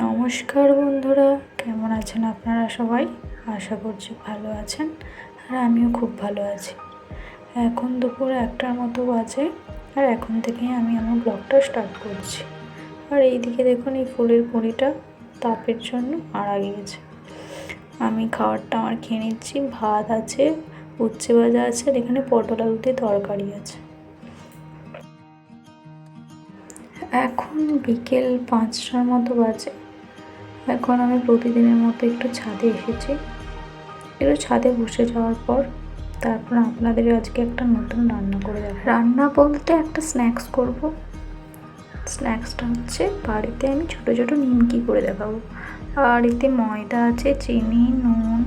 নমস্কার বন্ধুরা, কেমন আছেন আপনারা সবাই? আশা করছি ভালো আছেন, আর আমিও খুব ভালো আছি। এখন দুপুর 1টার মতো বাজে, আর এখন থেকেই আমি আমার ব্লগটা স্টার্ট করছি। আর এইদিকে দেখুন, এই ফুলের কুঁড়িটা তাপের জন্য মারা গিয়েছে। আমি খাবারটা আমার খেয়ে নিচ্ছি। ভাত আছে, উচ্ছে ভাজা আছে, আর এখানে পটল আলু দিয়ে তরকারি আছে। এখন বিকেল 5টার মতো বাজে। এখন আমি প্রতিদিনের মতো একটু ছাদে এসেছি। একটু ছাদে বসে যাওয়ার পর তারপর আপনাদের আজকে একটা নতুন রান্না করে দেখাবো। রান্না বলতে একটা স্ন্যাক্স করব। স্ন্যাক্সটা হচ্ছে বাড়িতে আমি ছোট ছোট নিমকি করে দেখাবো। আর এতে ময়দা আছে, চিনি, নুন,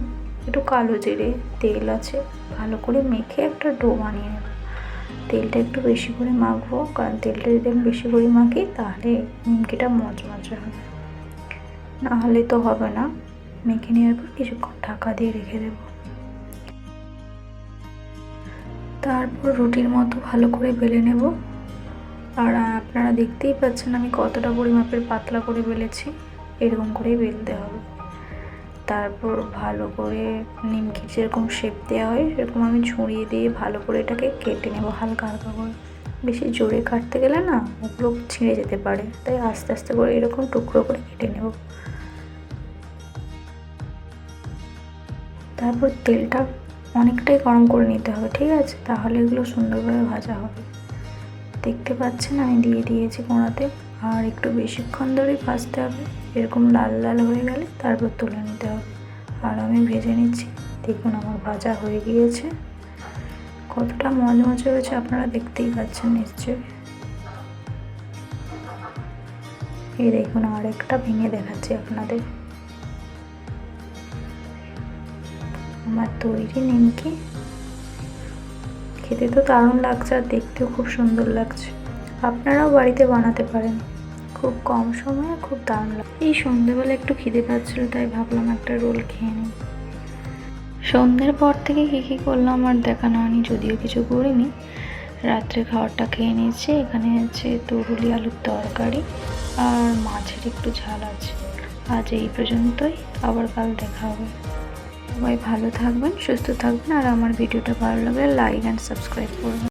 একটু কালো জিরে, তেল আছে। ভালো করে মেখে একটা ডো বানিয়ে নেব। তেলটা একটু বেশি করে মাখবো, কারণ তেলটা যদি আমি বেশি করে মাখি তাহলে নিমকিটা মচমচে হবে, না হলে তো হবে না। মেখে নেওয়ার পর কিছুক্ষণ ঢাকা দিয়ে রেখে দেব। তারপর রুটির মতো ভালো করে বেলে নেব। আর আপনারা দেখতেই পাচ্ছেন আমি কতটা পরিমাপের পাতলা করে বেলেছি। এরকম করেই বেলতে হবে। তারপর ভালো করে নিমকির যেরকম শেপ দেওয়া হয় সেরকম আমি ছড়িয়ে দিয়ে ভালো করে এটাকে কেটে নেব হালকা হালকা করে। বেশি জোরে কাটতে গেলে না ওগুলো ছিঁড়ে যেতে পারে, তাই আস্তে আস্তে করে এরকম টুকরো করে কেটে নেব। তারপর তেলটা অনেকটাই গরম করে নিতে হবে, ঠিক আছে? তাহলে এগুলো সুন্দরভাবে ভাজা হবে। দেখতে পাচ্ছেন আমি দিয়ে দিয়েছি কোঁড়াতে, আর একটু বেশিক্ষণ ধরেই ভাজতে হবে। এরকম লাল লাল হয়ে গেলে তারপর তুলে নিতে হবে। আর আমি ভেজে নিচ্ছি। দেখুন আমার ভাজা হয়ে গিয়েছে। কতটা মচমচে হয়েছে আপনারা দেখতেই পাচ্ছেন নিশ্চয়ই। এই দেখুন আরেকটা ভেঙে দেখাচ্ছি আপনাদের। আমার তৈরি নিমকি খেতে তো দারুণ লাগছে, আর দেখতেও খুব সুন্দর লাগছে। আপনারাও বাড়িতে বানাতে পারেন, খুব কম সময়ে খুব দারুণ লাগে। এই সন্ধ্যেবেলা একটু খিদে পাচ্ছিল, তাই ভাবলাম একটা রোল খেয়ে নিই। সন্ধ্যের পর থেকে কী করলাম আর দেখানো হয়নি, যদিও কিছু করিনি। রাত্রে খাবারটা খেয়ে নিয়েছি। এখানে আছে তরুলি আলুর তরকারি আর মাছের একটু ঝাল আছে। আজ এই পর্যন্তই, আবার কাল দেখা হবে। সবাই ভালো থাকবেন, সুস্থ থাকবেন, আর আমার ভিডিওটা ভালো লাগলে লাইক অ্যান্ড সাবস্ক্রাইব করবেন।